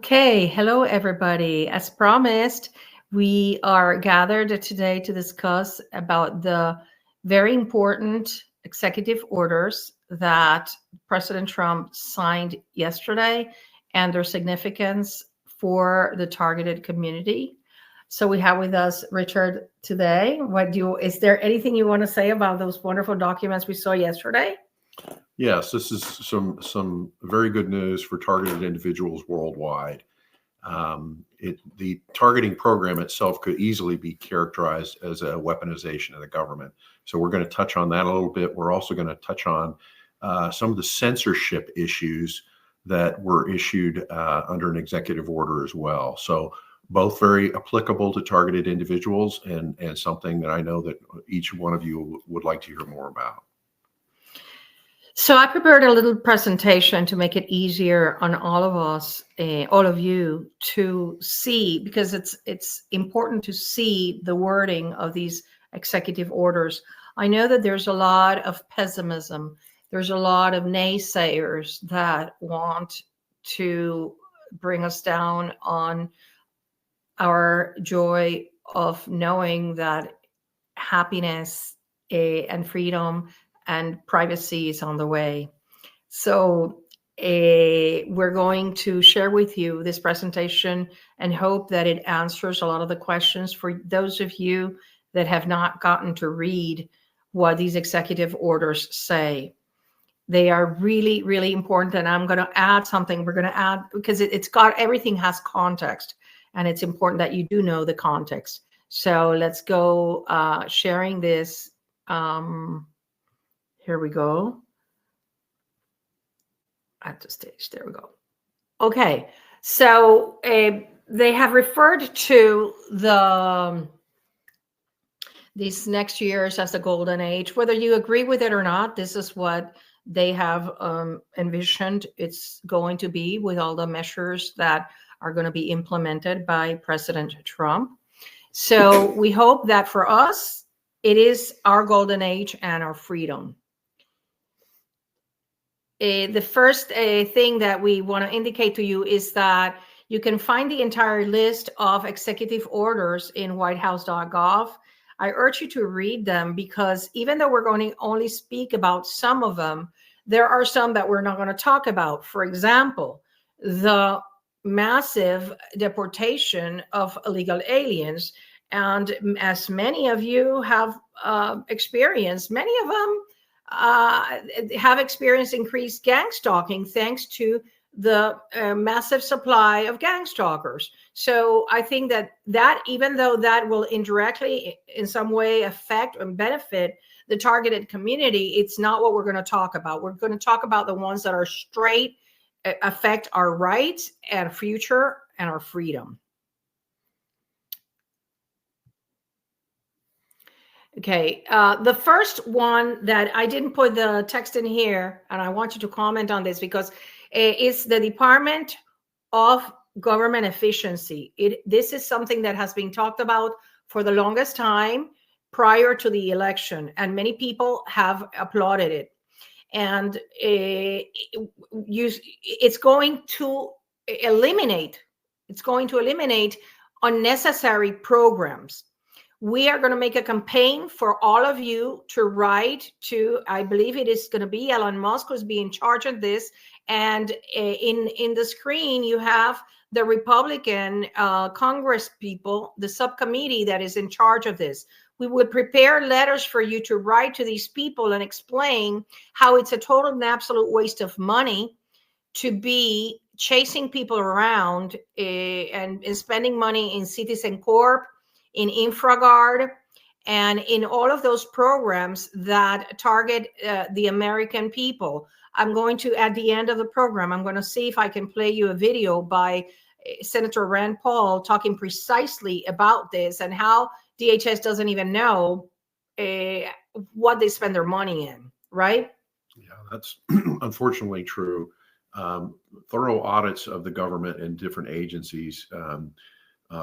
Okay, hello everybody. As promised, we are gathered today to discuss about the very important executive orders that President Trump signed yesterday and their significance for the targeted community. So we have with us Richard today. Is there anything you want to say about those wonderful documents we saw yesterday? Yes, this is some very good news for targeted individuals worldwide. The targeting program itself could easily be characterized as a weaponization of the government. So we're going to touch on that a little bit. We're also going to touch on some of the censorship issues that were issued under an executive order as well. So both very applicable to targeted individuals and something that I know that each one of you would like to hear more about. So I prepared a little presentation to make it easier on all of us, all of you, to see, because it's important to see the wording of these executive orders. I know that there's a lot of pessimism. There's a lot of naysayers that want to bring us down on our joy of knowing that happiness and freedom and privacy is on the way. So we're going to share with you this presentation and hope that it answers a lot of the questions for those of you that have not gotten to read what these executive orders say. They are really, really important. And I'm going to add something. We're going to add, because everything has context, and it's important that you do know the context. So let's go sharing this. Here we go. At the stage, there we go. Okay, so they have referred to these next years as the golden age. Whether you agree with it or not, this is what they have envisioned it's going to be, with all the measures that are going to be implemented by President Trump. So we hope that for us, it is our golden age and our freedom. The first thing that we want to indicate to you is that you can find the entire list of executive orders in whitehouse.gov. I urge you to read them, because even though we're going to only speak about some of them, there are some that we're not going to talk about. For example, the massive deportation of illegal aliens. And as many of you have experienced, many of them have experienced increased gang stalking thanks to the massive supply of gang stalkers. So I think that even though that will indirectly in some way affect and benefit the targeted community, it's not what we're going to talk about. We're going to talk about the ones that are straight affect our rights and future and our freedom. Okay, the first one that I didn't put the text in here, and I want you to comment on this, because it's the Department of Government Efficiency. This is something that has been talked about for the longest time prior to the election, and many people have applauded it. And it's going to eliminate unnecessary programs. We are going to make a campaign for all of you to write to, I believe it is going to be Elon Musk who's being in charge of this. And in the screen, you have the Republican Congress people, the subcommittee that is in charge of this. We would prepare letters for you to write to these people and explain how it's a total and absolute waste of money to be chasing people around and spending money in Citizen Corp, in InfraGard, and in all of those programs that target the American people. I'm going to, at the end of the program, I'm going to see if I can play you a video by Senator Rand Paul talking precisely about this and how DHS doesn't even know what they spend their money in, right? Yeah, that's unfortunately true. Thorough audits of the government and different agencies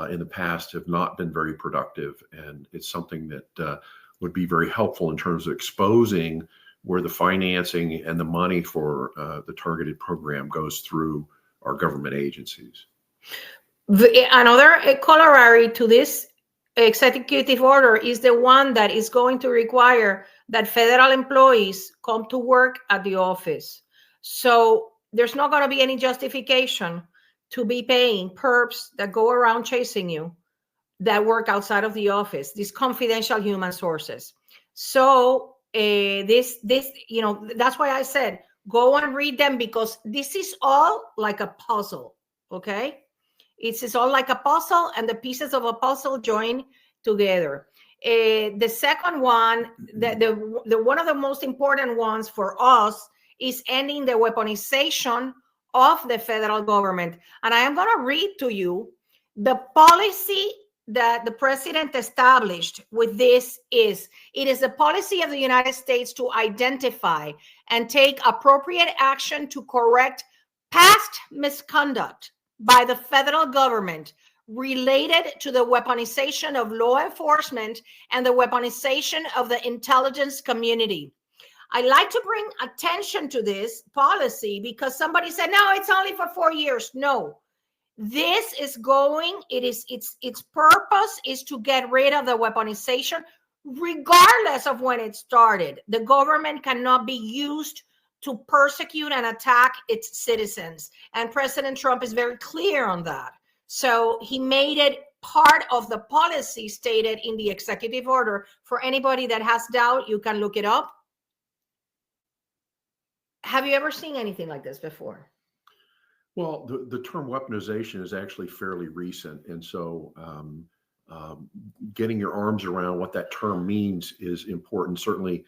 in the past have not been very productive, and it's something that would be very helpful in terms of exposing where the financing and the money for the targeted program goes through our government agencies. Another corollary to this executive order is the one that is going to require that federal employees come to work at the office. So there's not going to be any justification to be paying perps that go around chasing you that work outside of the office, these confidential human sources. So this, that's why I said, go and read them, because this is all like a puzzle, okay? It's all like a puzzle, and the pieces of a puzzle join together. The second one, the one of the most important ones for us is ending the weaponization of the federal government. And I am going to read to you the policy that the president established with this. It is the policy of the United States to identify and take appropriate action to correct past misconduct by the federal government related to the weaponization of law enforcement and the weaponization of the intelligence community. I like to bring attention to this policy because somebody said, no, it's only for 4 years. No, this is going, its purpose is to get rid of the weaponization regardless of when it started. The government cannot be used to persecute and attack its citizens. And President Trump is very clear on that. So he made it part of the policy stated in the executive order. For anybody that has doubt, you can look it up. Have you ever seen anything like this before? Well, the term weaponization is actually fairly recent. And so getting your arms around what that term means is important. Certainly,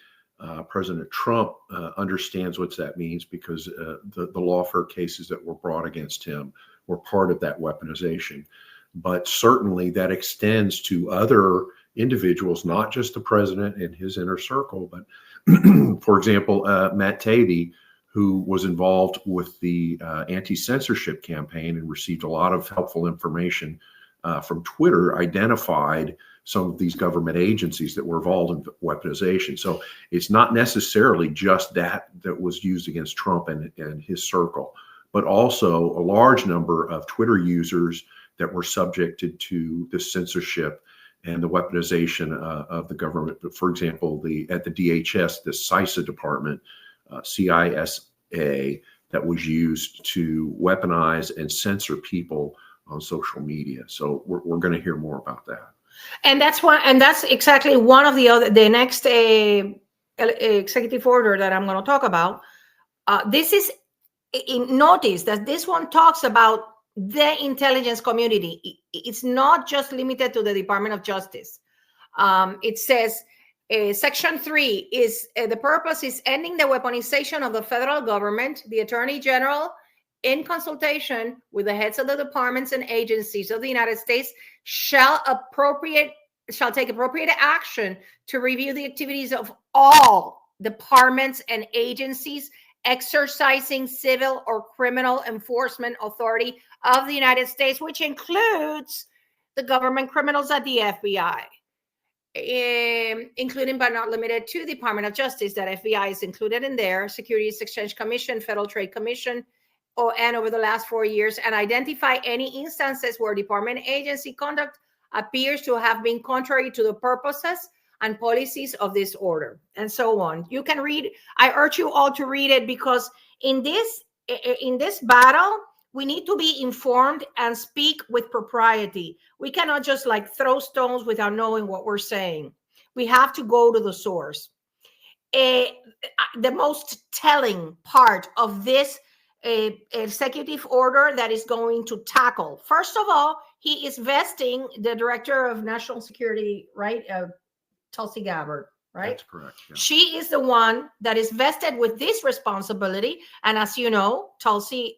President Trump understands what that means, because the lawfare cases that were brought against him were part of that weaponization. But certainly that extends to other individuals, not just the president and his inner circle, but for example, Matt Taibbi, who was involved with the anti-censorship campaign and received a lot of helpful information from Twitter, identified some of these government agencies that were involved in weaponization. So it's not necessarily just that was used against Trump and his circle, but also a large number of Twitter users that were subjected to the censorship and the weaponization of the government. For example, at the DHS, the CISA department, CISA, that was used to weaponize and censor people on social media. So we're going to hear more about that. And that's why, and that's exactly one of the next executive order that I'm going to talk about. This is, notice that this one talks about the intelligence community. It's not just limited to the Department of Justice. It says, Section 3 is the purpose is ending the weaponization of the federal government. The Attorney General, in consultation with the heads of the departments and agencies of the United States, shall take appropriate action to review the activities of all departments and agencies exercising civil or criminal enforcement authority of the United States, which includes the government criminals at the FBI, including but not limited to the Department of Justice. That FBI is included in there, Securities Exchange Commission, Federal Trade Commission, and over the last 4 years, and identify any instances where department agency conduct appears to have been contrary to the purposes and policies of this order, and so on. You can read. I urge you all to read it, because in this battle, we need to be informed and speak with propriety. We cannot just like throw stones without knowing what we're saying. We have to go to the source. The most telling part of this executive order that is going to tackle, first of all, he is vesting the Director of National Security, right? Tulsi Gabbard, right? That's correct. Yeah. She is the one that is vested with this responsibility. And as you know, Tulsi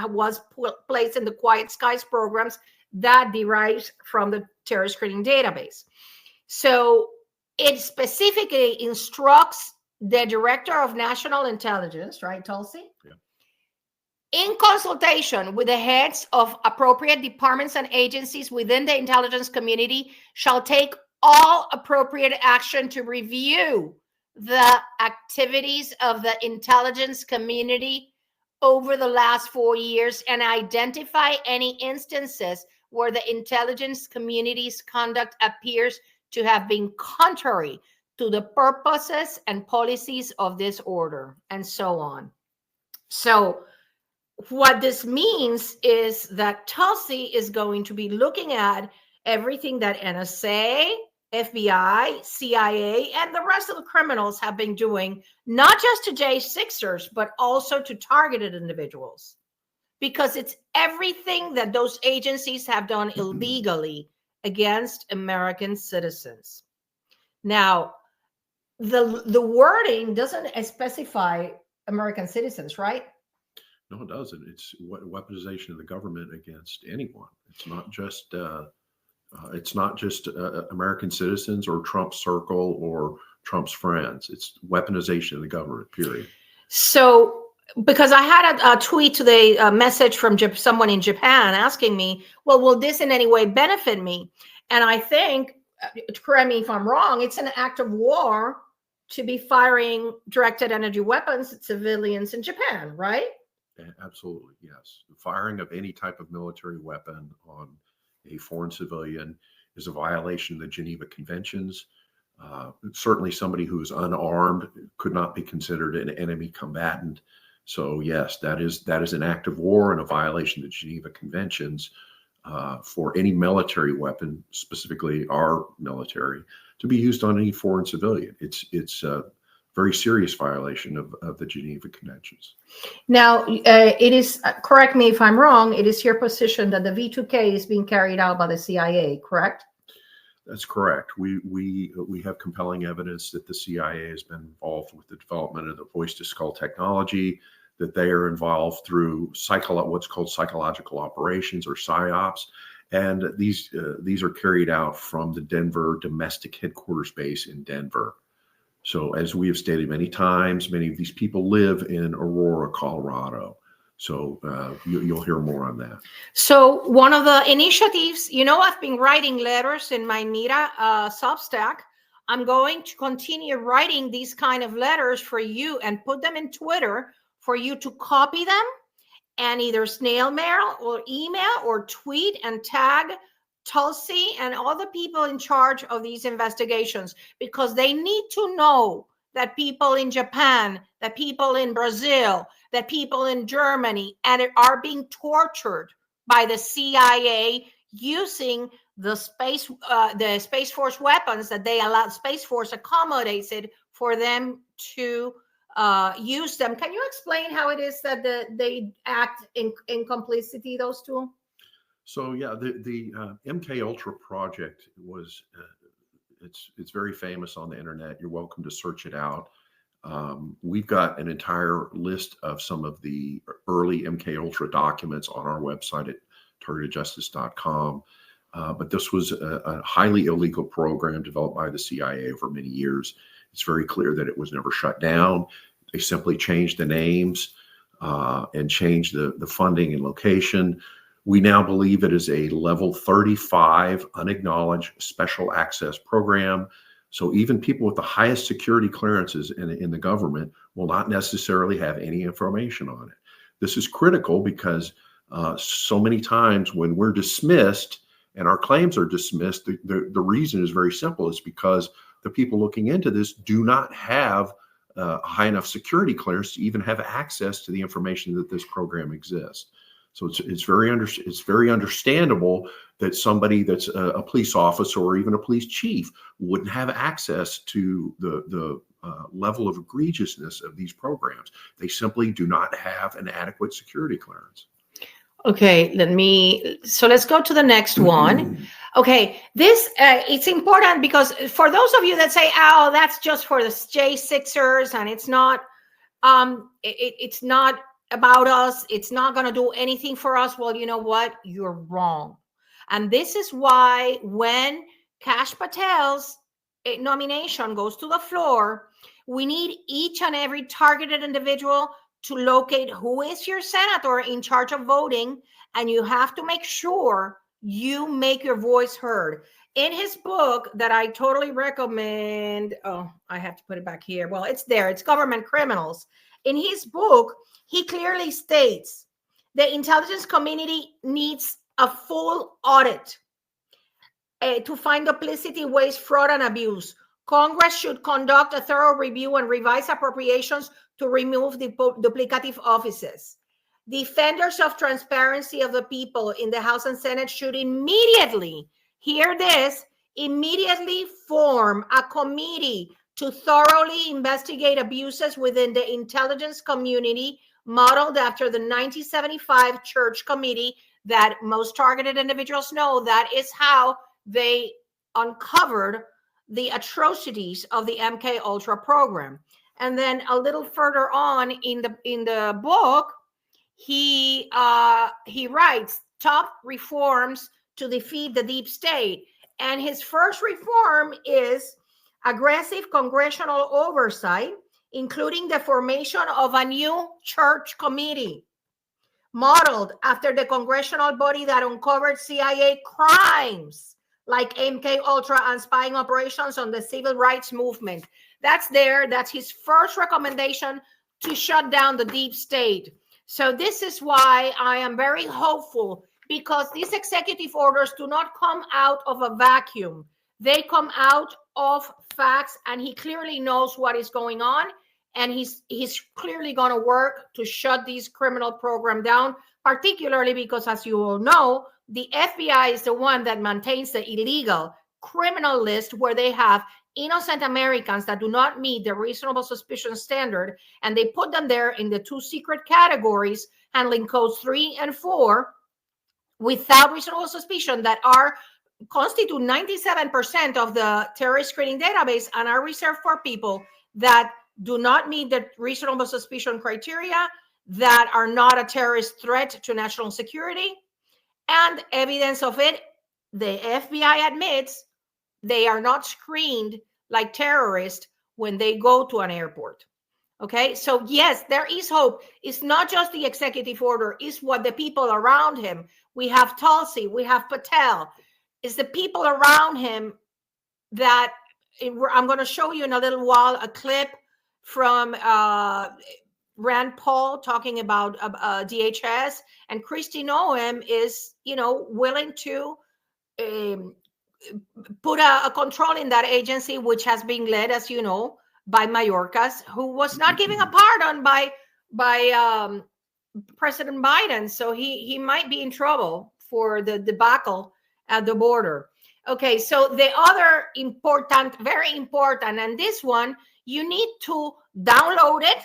was placed in the Quiet Skies programs that derives from the terrorist screening database. So it specifically instructs the Director of National Intelligence, right, Tulsi? Yeah. In consultation with the heads of appropriate departments and agencies within the intelligence community, shall take all appropriate action to review the activities of the intelligence community over the last 4 years and identify any instances where the intelligence community's conduct appears to have been contrary to the purposes and policies of this order, and so on. So what this means is that Tulsi is going to be looking at everything that NSA, FBI, CIA, and the rest of the criminals have been doing, not just to J6ers, but also to targeted individuals, because it's everything that those agencies have done illegally against American citizens. Now, the wording doesn't specify American citizens, right? No, it doesn't. It's weaponization of the government against anyone. It's not just American citizens or Trump's circle or Trump's friends. It's weaponization of the government, period. So, because I had a tweet today, a message from someone in Japan asking me, well, will this in any way benefit me? And I think, correct me if I'm wrong, it's an act of war to be firing directed energy weapons at civilians in Japan, right? Absolutely, yes. The firing of any type of military weapon on a foreign civilian is a violation of the Geneva Conventions. Certainly somebody who is unarmed could not be considered an enemy combatant. So yes, that is an act of war and a violation of the Geneva Conventions for any military weapon, specifically our military, to be used on any foreign civilian. It's a very serious violation of the Geneva Conventions. Now, it is, correct me if I'm wrong, it is your position that the V2K is being carried out by the CIA, correct? That's correct. We have compelling evidence that the CIA has been involved with the development of the voice-to-skull technology, that they are involved through what's called psychological operations or PSYOPs, and these are carried out from the Denver domestic headquarters base in Denver. So as we have stated many times, many of these people live in Aurora, Colorado. So you'll hear more on that. So one of the initiatives, I've been writing letters in my Mira Substack. I'm going to continue writing these kind of letters for you and put them in Twitter for you to copy them and either snail mail or email or tweet and tag Tulsi and all the people in charge of these investigations, because they need to know that people in Japan, that people in Brazil, that people in Germany are being tortured by the CIA using the Space Force weapons that they allowed. Space Force accommodated for them to use them. Can you explain how it is that they act in complicity, those two? So yeah, the MK Ultra project was it's very famous on the internet. You're welcome to search it out. We've got an entire list of some of the early MK Ultra documents on our website at targetedjustice.com. But this was a highly illegal program developed by the CIA over many years. It's very clear that it was never shut down. They simply changed the names and changed the funding and location. We now believe it is a level 35 unacknowledged special access program. So even people with the highest security clearances in the government will not necessarily have any information on it. This is critical because so many times when we're dismissed and our claims are dismissed, the reason is very simple. It's because the people looking into this do not have high enough security clearance to even have access to the information that this program exists. So it's very understandable that somebody that's a police officer or even a police chief wouldn't have access to the level of egregiousness of these programs. They simply do not have an adequate security clearance. Okay, let's go to the next one. Okay, this it's important because for those of you that say, "Oh, that's just for the J6ers," and it's not, it's not about us, it's not going to do anything for us. Well, you know what? You're wrong. And this is why when Kash Patel's nomination goes to the floor, we need each and every targeted individual to locate who is your senator in charge of voting, and you have to make sure you make your voice heard. In his book that I totally recommend, I have to put it back here. Well, it's there. It's Government Criminals. in his book, he clearly states the intelligence community needs a full audit to find duplicity, waste, fraud, and abuse. Congress should conduct a thorough review and revise appropriations to remove the duplicative offices. Defenders of transparency of the people in the House and Senate should immediately, hear this, immediately form a committee to thoroughly investigate abuses within the intelligence community, modeled after the 1975 Church Committee that most targeted individuals know. That is how they uncovered the atrocities of the MK Ultra program. And then a little further on in the book, he writes top reforms to defeat the deep state. And his first reform is aggressive congressional oversight, including the formation of a new church committee modeled after the congressional body that uncovered CIA crimes like MK Ultra and spying operations on the civil rights movement. That's his first recommendation to shut down the deep state. So this is why I am very hopeful, because these executive orders do not come out of a vacuum. They come out of facts, and he clearly knows what is going on, and he's clearly going to work to shut these criminal program down, particularly because, as you all know, the FBI is the one that maintains the illegal criminal list, where they have innocent Americans that do not meet the reasonable suspicion standard, and they put them there in the two secret categories, handling codes 3 and 4, without reasonable suspicion, that constitute 97% of the terrorist screening database and are reserved for people that do not meet the reasonable suspicion criteria, that are not a terrorist threat to national security. And evidence of it, the FBI admits they are not screened like terrorists when they go to an airport. Okay, so yes, there is hope. It's not just the executive order, it's what the people around him. We have Tulsi, we have Patel. It's the people around him that I'm going to show you in a little while a clip from Rand Paul talking about DHS, and Kristi Noem is, willing to put a control in that agency, which has been led, as you know, by Mayorkas, who was not giving a pardon by President Biden. So he might be in trouble for the debacle at the border. Okay, so the other important, very important, and this one, you need to download it,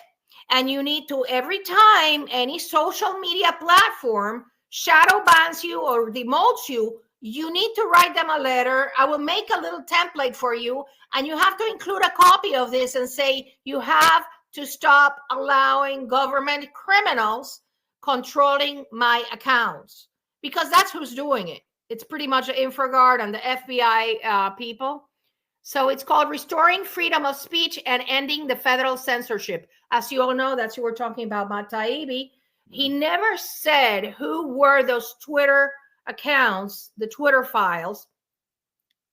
and you need to, every time any social media platform shadow bans you or demotes you, you need to write them a letter. I will make a little template for you, and you have to include a copy of this and say you have to stop allowing government criminals controlling my accounts, because that's who's doing it. It's pretty much InfraGard and the FBI people. So it's called Restoring Freedom of Speech and Ending the Federal Censorship. As you all know, that's who we're talking about, Matt Taibbi. He never said who were those Twitter accounts, the Twitter files.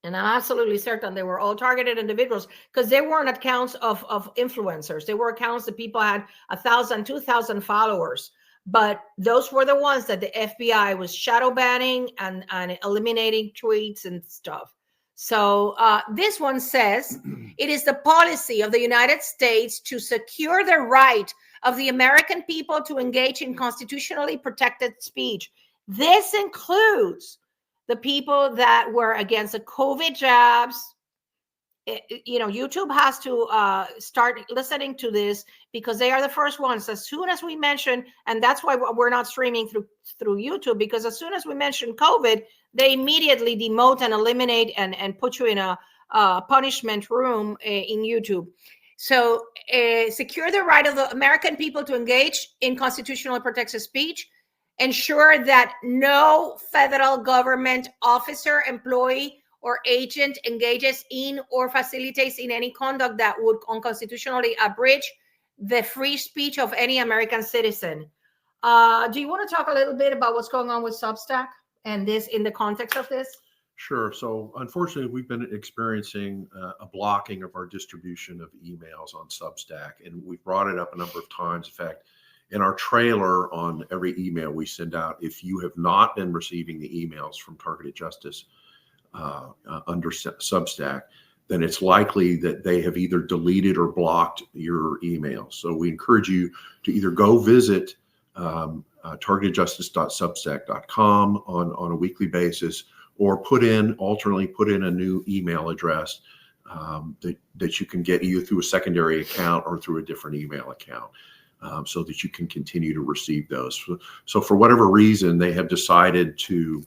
And I'm absolutely certain they were all targeted individuals, because they weren't accounts of influencers. They were accounts that people had 1,000, 2,000 followers. But those were the ones that the FBI was shadow banning and eliminating tweets and stuff. So this one says, it is the policy of the United States to secure the right of the American people to engage in constitutionally protected speech. This includes the people that were against the COVID jabs. YouTube has to start listening to this, because they are the first ones. As soon as we mention, and that's why we're not streaming through YouTube, because as soon as we mention COVID, they immediately demote and eliminate and put you in a punishment room in YouTube. So secure the right of the American people to engage in constitutionally protected speech. Ensure that no federal government officer, employee, or agent engages in or facilitates in any conduct that would unconstitutionally abridge the free speech of any American citizen. Do you want to talk a little bit about what's going on with Substack and this in the context of this? Sure. So unfortunately, we've been experiencing a blocking of our distribution of emails on Substack, and we've brought it up a number of times. In fact, in our trailer on every email we send out, if you have not been receiving the emails from Targeted Justice under Substack, then it's likely that they have either deleted or blocked your email. So we encourage you to either go visit targetedjustice.substack.com on a weekly basis, or alternately put in a new email address that you can get either through a secondary account or through a different email account, so that you can continue to receive those. So for whatever reason, they have decided to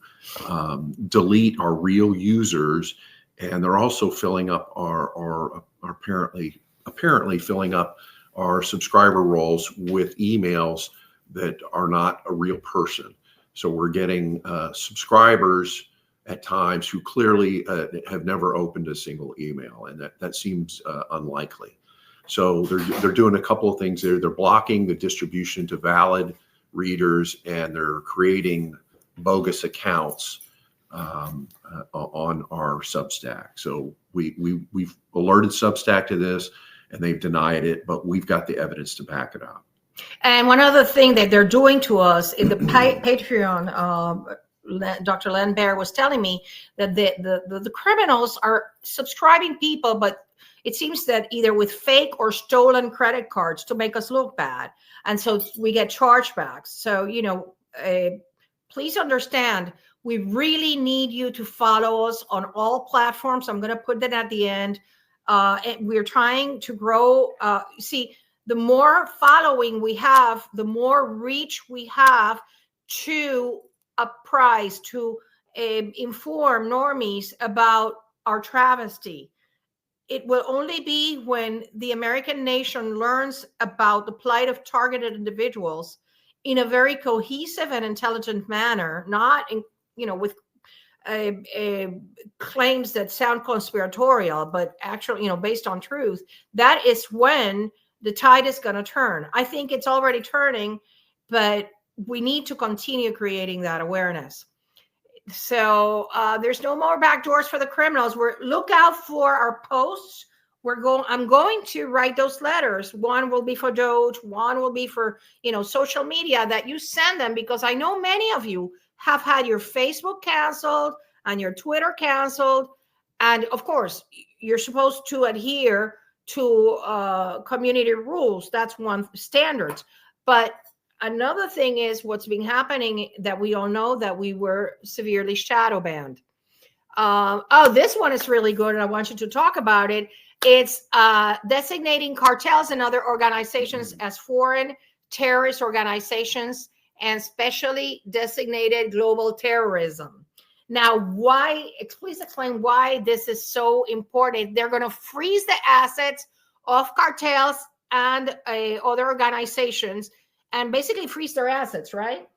delete our real users, and they're also filling up our apparently filling up our subscriber roles with emails that are not a real person. So we're getting subscribers at times who clearly have never opened a single email, and that seems unlikely. So they're doing a couple of things there. They're blocking the distribution to valid readers, and they're creating bogus accounts on our Substack. So we've alerted Substack to this, and they've denied it, but we've got the evidence to back it up. And one other thing that they're doing to us in the Patreon, Dr. Len Bear was telling me that the criminals are subscribing people, but it seems that either with fake or stolen credit cards to make us look bad. And so we get chargebacks. So, please understand, we really need you to follow us on all platforms. I'm going to put that at the end. And we're trying to grow. The more following we have, the more reach we have to apprise, to inform normies about our travesty. It will only be when the American nation learns about the plight of targeted individuals in a very cohesive and intelligent manner, not with claims that sound conspiratorial, but actually, based on truth. That is when the tide is going to turn. I think it's already turning, but we need to continue creating that awareness. So there's no more back doors for the criminals. Look out for our posts. I'm going to write those letters. One will be for Doge. One will be for social media that you send them, because I know many of you have had your Facebook canceled and your Twitter canceled, and of course you're supposed to adhere to community rules. That's one standards. But another thing is what's been happening that we all know, that we were severely shadow banned. This one is really good, and I want you to talk about it. It's designating cartels and other organizations as foreign terrorist organizations and specially designated global terrorism. Now, please explain why this is so important. They're going to freeze the assets of cartels and other organizations and basically freeze their assets, right?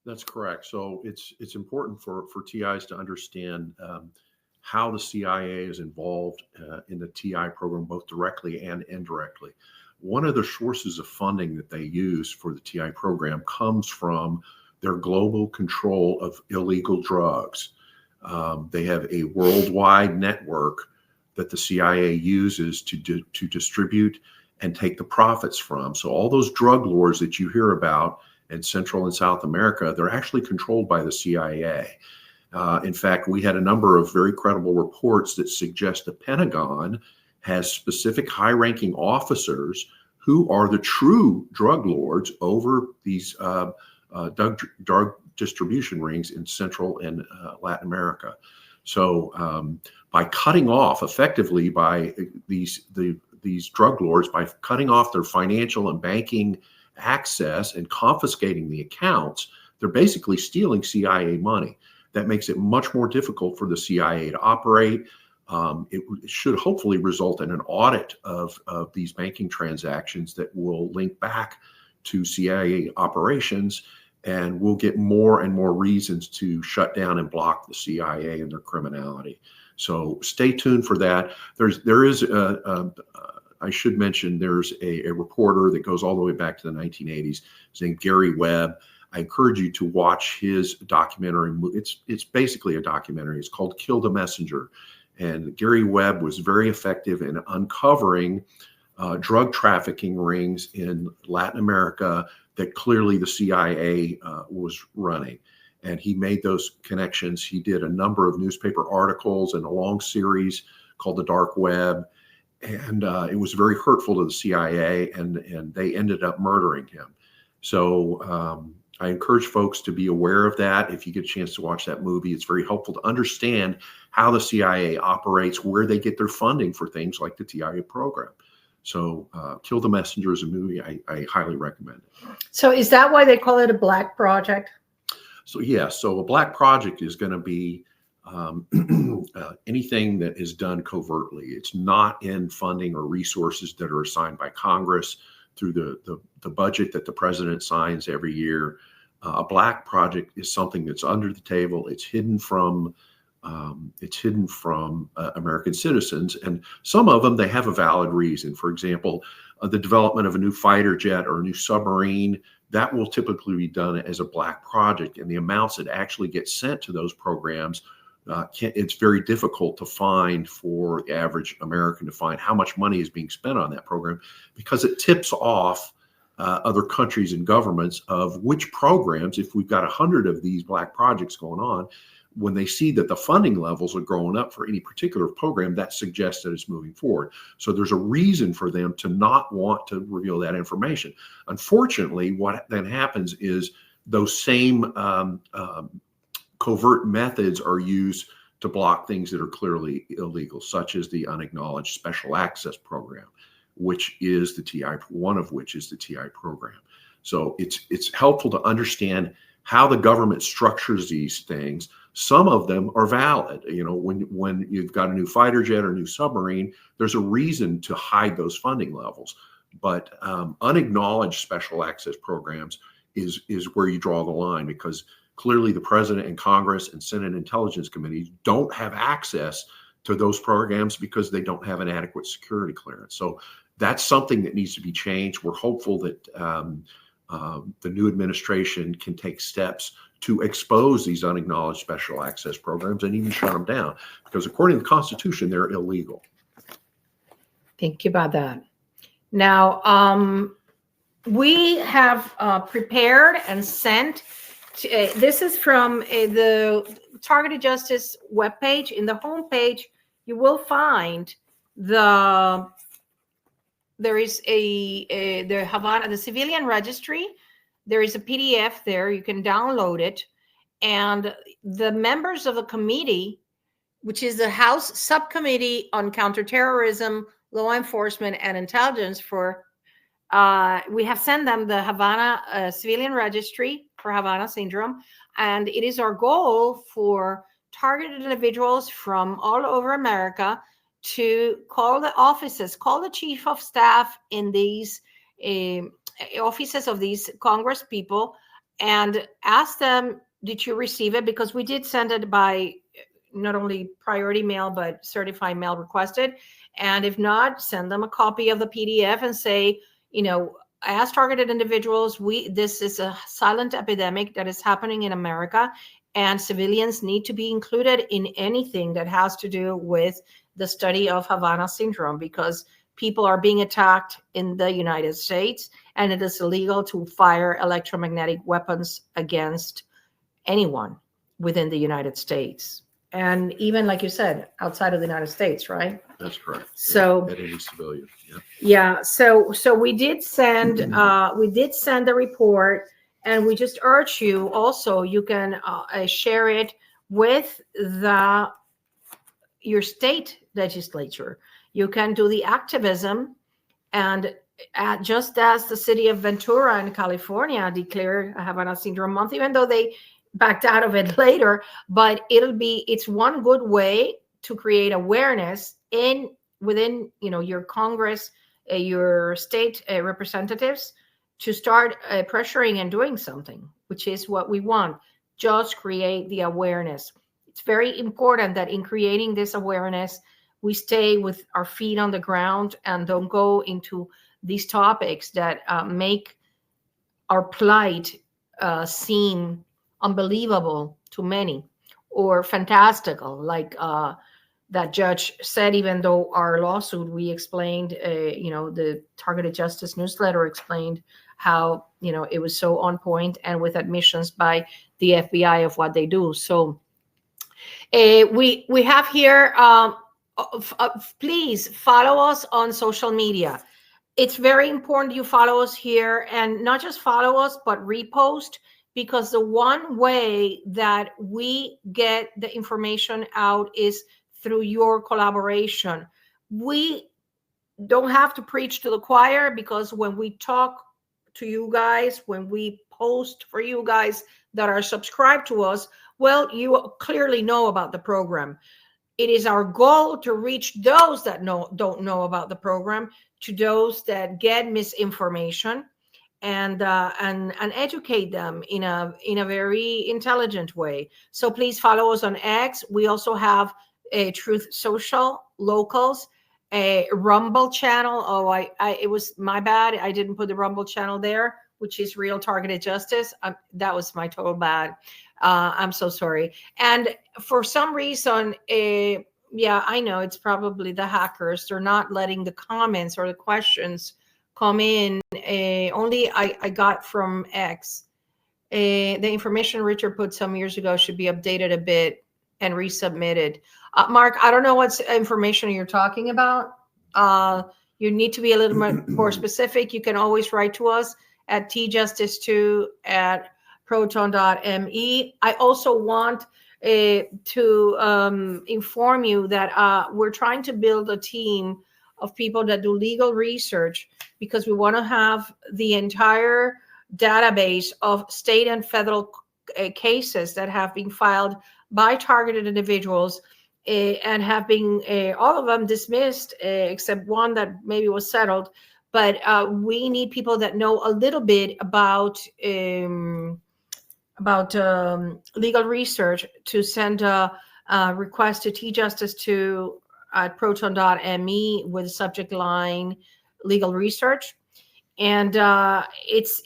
That's correct. So it's important for TIs to understand how the CIA is involved in the TI program, both directly and indirectly. One of the sources of funding that they use for the TI program comes from their global control of illegal drugs. They have a worldwide network that the CIA uses to distribute and take the profits from. So all those drug lords that you hear about in Central and South America, they're actually controlled by the CIA. In fact, we had a number of very credible reports that suggest the Pentagon has specific high-ranking officers who are the true drug lords over these drug distribution rings in Central and Latin America. So by cutting off effectively by these drug lords, by cutting off their financial and banking access and confiscating the accounts, they're basically stealing CIA money. That makes it much more difficult for the CIA to operate. It should hopefully result in an audit of these banking transactions that will link back to CIA operations, and we'll get more and more reasons to shut down and block the CIA and their criminality. So stay tuned for that. I should mention there's a reporter that goes all the way back to the 1980s. His name's Gary Webb. I encourage you to watch his documentary. It's basically a documentary. It's called Kill the Messenger. And Gary Webb was very effective in uncovering drug trafficking rings in Latin America that clearly the CIA was running. And he made those connections. He did a number of newspaper articles and a long series called The Dark Web. And it was very hurtful to the CIA, and they ended up murdering him. So I encourage folks to be aware of that. If you get a chance to watch that movie, it's very helpful to understand how the CIA operates, where they get their funding for things like the TIA program. So Kill the Messenger is a movie I highly recommend it. So is that why they call it a black project? So yes, so a black project is going to be anything that is done covertly. It's not in funding or resources that are assigned by Congress through the budget that the president signs every year. A black project is something that's under the table. It's hidden from American citizens, and some of them, they have a valid reason. For example, the development of a new fighter jet or a new submarine, that will typically be done as a black project, and the amounts that actually get sent to those programs, it's very difficult to find for the average American to find how much money is being spent on that program, because it tips off other countries and governments of which programs, if we've got 100 of these black projects going on, when they see that the funding levels are growing up for any particular program, that suggests that it's moving forward. So there's a reason for them to not want to reveal that information. Unfortunately, what then happens is those same covert methods are used to block things that are clearly illegal, such as the unacknowledged special access program, which is the TI, one of which is the TI program. So it's helpful to understand how the government structures these things. Some of them are valid. You know, when you've got a new fighter jet or a new submarine, there's a reason to hide those funding levels. But unacknowledged special access programs is where you draw the line, because clearly the president and Congress and Senate Intelligence Committees don't have access to those programs because they don't have an adequate security clearance. So that's something that needs to be changed. We're hopeful that the new administration can take steps to expose these unacknowledged special access programs and even shut them down, because according to the Constitution, they're illegal. Think about that. Now, we have prepared and sent, this is from the Targeted Justice webpage. In the homepage, you will find there is the Havana, the civilian registry. There is a PDF there. You can download it. And the members of the committee, which is the House Subcommittee on Counterterrorism, Law Enforcement, and Intelligence we have sent them the Havana civilian registry for Havana syndrome. And it is our goal for targeted individuals from all over America to call the offices, call the chief of staff in these offices of these Congress people, and ask them, did you receive it? Because we did send it by not only priority mail, but certified mail requested. And if not, send them a copy of the PDF and say, you know, as targeted individuals, this is a silent epidemic that is happening in America, and civilians need to be included in anything that has to do with the study of Havana syndrome, because people are being attacked in the United States, and it is illegal to fire electromagnetic weapons against anyone within the United States. And even, like you said, outside of the United States, right? That's correct. So at any civilian. Yeah. Yeah. So we did send the report, and we just urge you also, you can share it with your state legislature. You can do the activism, and just as the city of Ventura in California declared Havana Syndrome Month, even though they backed out of it later, but it's one good way to create awareness within your Congress, your state representatives, to start pressuring and doing something, which is what we want. Just create the awareness. It's very important that in creating this awareness, we stay with our feet on the ground and don't go into these topics that make our plight seem unbelievable to many or fantastical, like that judge said. Even though our lawsuit, we explained, the Targeted Justice newsletter explained how, it was so on point and with admissions by the FBI of what they do. So we have here, please follow us on social media. It's very important you follow us here, and not just follow us, but repost, because the one way that we get the information out is through your collaboration. We don't have to preach to the choir, because when we talk to you guys, when we post for you guys that are subscribed to us, well, you clearly know about the program. It is our goal to reach those that don't know about the program, to those that get misinformation, and educate them in a very intelligent way. So please follow us on X. We also have a Truth Social, Locals, a Rumble channel. Oh, it was my bad. I didn't put the Rumble channel there, which is Real Targeted Justice. That was my total bad. I'm so sorry. And for some reason, yeah, I know it's probably the hackers. They're not letting the comments or the questions come in. Only I got from X. The information Richard put some years ago should be updated a bit and resubmitted. Mark, I don't know what information you're talking about. You need to be a little bit more specific. You can always write to us at tjustice2@proton.me. I also want to inform you that we're trying to build a team of people that do legal research, because we want to have the entire database of state and federal cases that have been filed by targeted individuals and have been all of them dismissed, except one that maybe was settled. But we need people that know a little bit about legal research to send a request to tjustice2@proton.me with the subject line legal research. And it's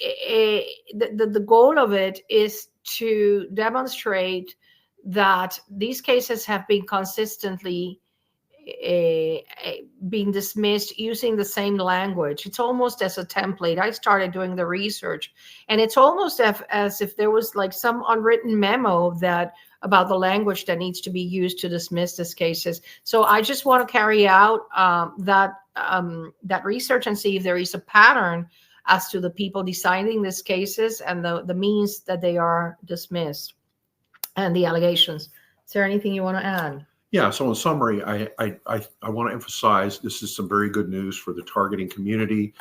the goal of it is to demonstrate that these cases have been consistently being dismissed using the same language. It's almost as a template. I started doing the research, and it's almost as if there was like some unwritten memo that about the language that needs to be used to dismiss these cases. So I just want to carry out that research and see if there is a pattern as to the people deciding these cases and the means that they are dismissed and the allegations. Is there anything you want to add? Yeah, so in summary, I want to emphasize this is some very good news for the targeting community.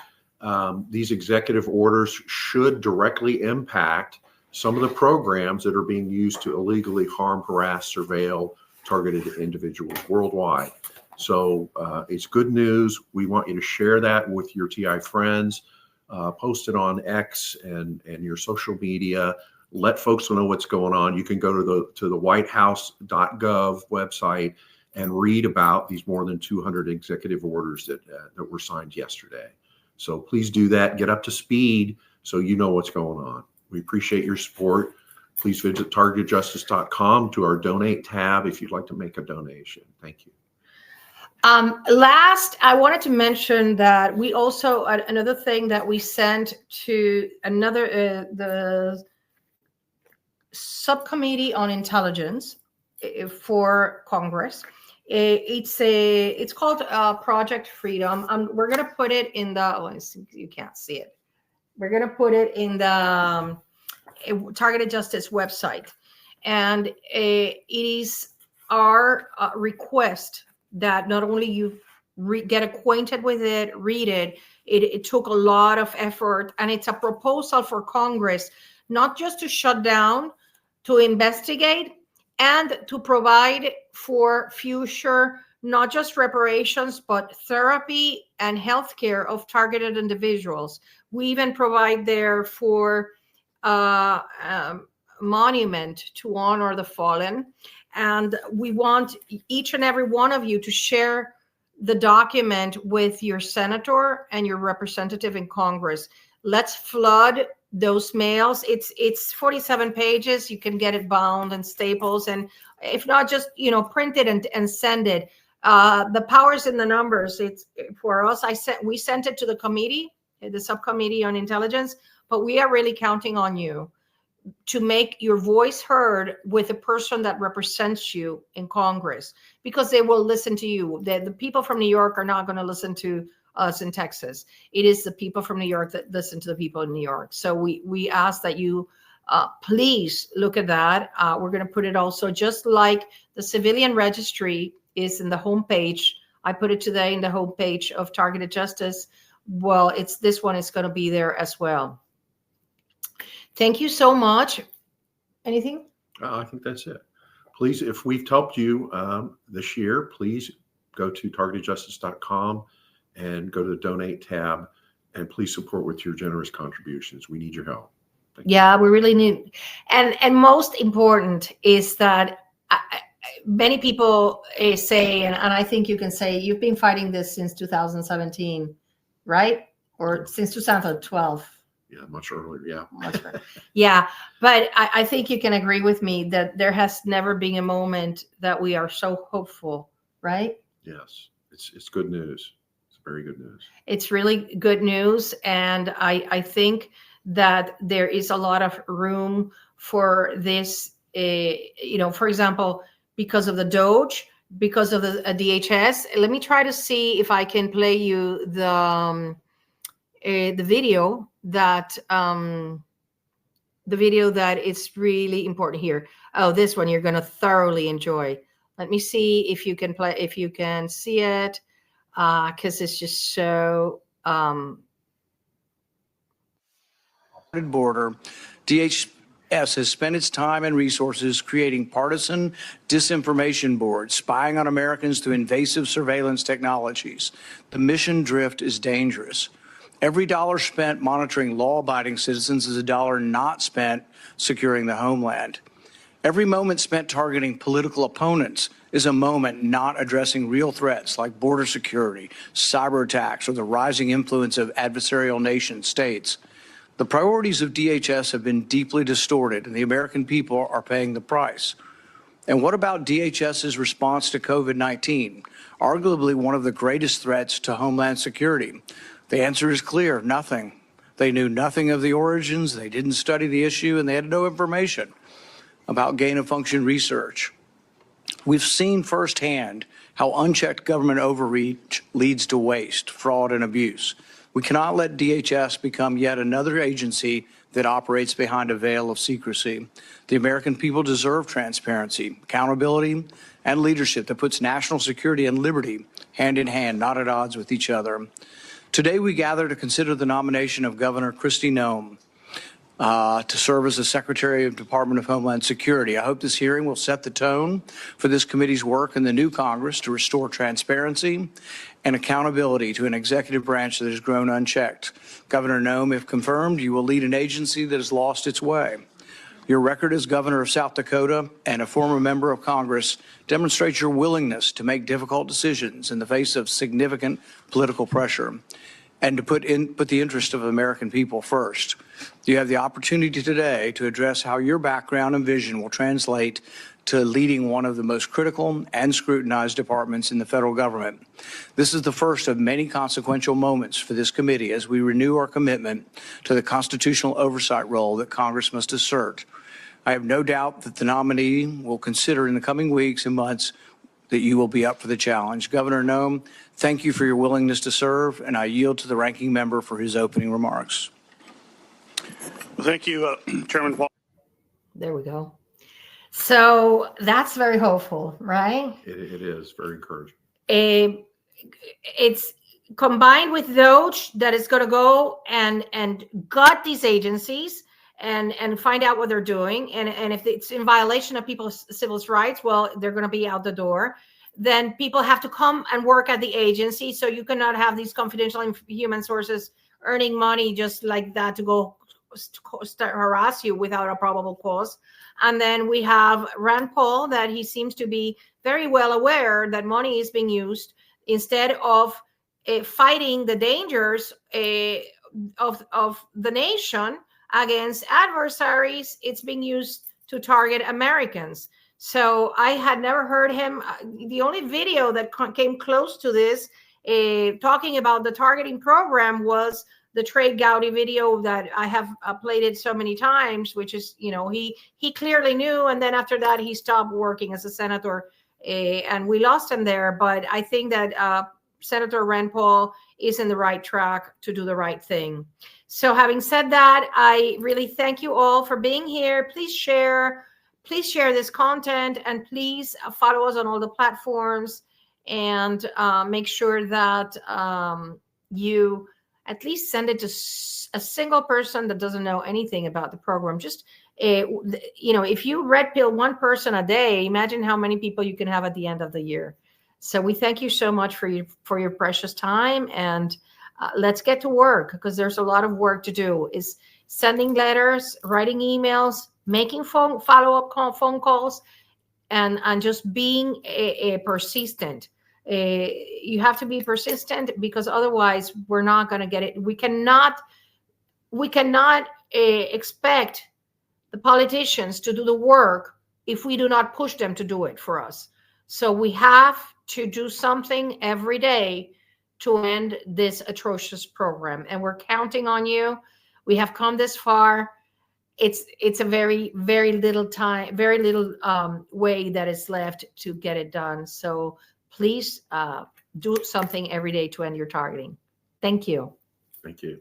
These executive orders should directly impact some of the programs that are being used to illegally harm, harass, surveil targeted individuals worldwide. So it's good news. We want you to share that with your TI friends, post it on X and your social media. Let folks know what's going on. You can go to the whitehouse.gov website and read about these more than 200 executive orders that were signed yesterday. So please do that. Get up to speed so you know what's going on. We appreciate your support. Please visit targetedjustice.com to our donate tab if you'd like to make a donation. Thank you. Last, I wanted to mention that we also, another thing that we sent to the Subcommittee on Intelligence for Congress. It's called Project Freedom. We're going to put it in you can't see it. We're going to put it in the Targeted Justice website. And it is our request that not only you get acquainted with it, read it. It took a lot of effort, and it's a proposal for Congress, not just to shut down, to investigate, and to provide for future, not just reparations, but therapy and healthcare of targeted individuals. We even provide there for monument to honor the fallen. And we want each and every one of you to share the document with your senator and your representative in Congress. Let's flood those mails. It's 47 pages. You can get it bound and staples, and if not, just print it and send it. The powers in the numbers. It's for us. We sent it to the committee, the subcommittee on intelligence, but we are really counting on you to make your voice heard with a person that represents you in Congress, because they will listen to you. The people from New York are not going to listen to us in Texas. It is the people from New York that listen to the people in New York. So we ask that you please look at that. We're going to put it also, just like the civilian registry is in the homepage. I put it today in the homepage of Targeted Justice. Well, this one is going to be there as well. Thank you so much. Anything? I think that's it. Please, if we've helped you this year, please go to targetedjustice.com and go to the donate tab, and please support with your generous contributions. We need your help. Yeah, we really need. And most important is that many people say, and I think you can say, you've been fighting this since 2017, right? Or since 2012. Yeah, much earlier. Yeah. Much earlier. Yeah. But I think you can agree with me that there has never been a moment that we are so hopeful, right? Yes. It's good news. It's very good news. It's really good news. And I think that there is a lot of room for this, for example, because of the Doge, because of the DHS. Let me try to see if I can play you the video that is really important here. Oh, this one you're going to thoroughly enjoy. Let me see if you can see it, because it's just so border. DHS has spent its time and resources creating partisan disinformation boards, spying on Americans through invasive surveillance technologies. The mission drift is dangerous. Every dollar spent monitoring law-abiding citizens is a dollar not spent securing the homeland. Every moment spent targeting political opponents is a moment not addressing real threats like border security, cyber attacks, or the rising influence of adversarial nation states. The priorities of DHS have been deeply distorted, and the American people are paying the price. And what about DHS's response to COVID-19, arguably one of the greatest threats to homeland security? The answer is clear: nothing. They knew nothing of the origins, they didn't study the issue, and they had no information about gain-of-function research. We've seen firsthand how unchecked government overreach leads to waste, fraud, and abuse. We cannot let DHS become yet another agency that operates behind a veil of secrecy. The American people deserve transparency, accountability, and leadership that puts national security and liberty hand in hand, not at odds with each other. Today, we gather to consider the nomination of Governor Kristi Noem to serve as the Secretary of Department of Homeland Security. I hope this hearing will set the tone for this committee's work in the new Congress to restore transparency and accountability to an executive branch that has grown unchecked. Governor Noem, if confirmed, you will lead an agency that has lost its way. Your record as governor of South Dakota and a former member of Congress demonstrates your willingness to make difficult decisions in the face of significant political pressure and to put the interest of the American people first. You have the opportunity today to address how your background and vision will translate to leading one of the most critical and scrutinized departments in the federal government. This is the first of many consequential moments for this committee as we renew our commitment to the constitutional oversight role that Congress must assert. I have no doubt that the nominee will consider in the coming weeks and months that you will be up for the challenge. Governor Noem, thank you for your willingness to serve, and I yield to the ranking member for his opening remarks. Well, thank you, Chairman Paul. There we go. So that's very hopeful, right? It is very encouraging. It's combined with Doge that is going to go and gut these agencies and find out what they're doing. And if it's in violation of people's civil rights, well, they're going to be out the door. Then people have to come and work at the agency. So you cannot have these confidential human sources earning money just like that to go start harass you without a probable cause. And then we have Rand Paul, that he seems to be very well aware that money is being used instead of fighting the dangers of the nation. against adversaries, it's being used to target Americans. So I had never heard him. The only video that came close to this, talking about the targeting program, was the Trey Gowdy video that I have played it so many times, which is, he clearly knew. And then after that, he stopped working as a senator, and we lost him there. But I think that Senator Rand Paul is in the right track to do the right thing. So having said that, I really thank you all for being here. Please share this content, and please follow us on all the platforms, and make sure that you at least send it to a single person that doesn't know anything about the program. Just, if you red pill one person a day, imagine how many people you can have at the end of the year. So we thank you so much for your precious time, and let's get to work, because there's a lot of work to do. Is sending letters, writing emails, making follow-up phone calls, and just being persistent. You have to be persistent, because otherwise we're not going to get it. We cannot expect the politicians to do the work if we do not push them to do it for us. So we have to do something every day to end this atrocious program, and we're counting on you. We have come this far. It's a very, very little time, very little way that is left to get it done. So please do something every day to end your targeting. Thank you. Thank you.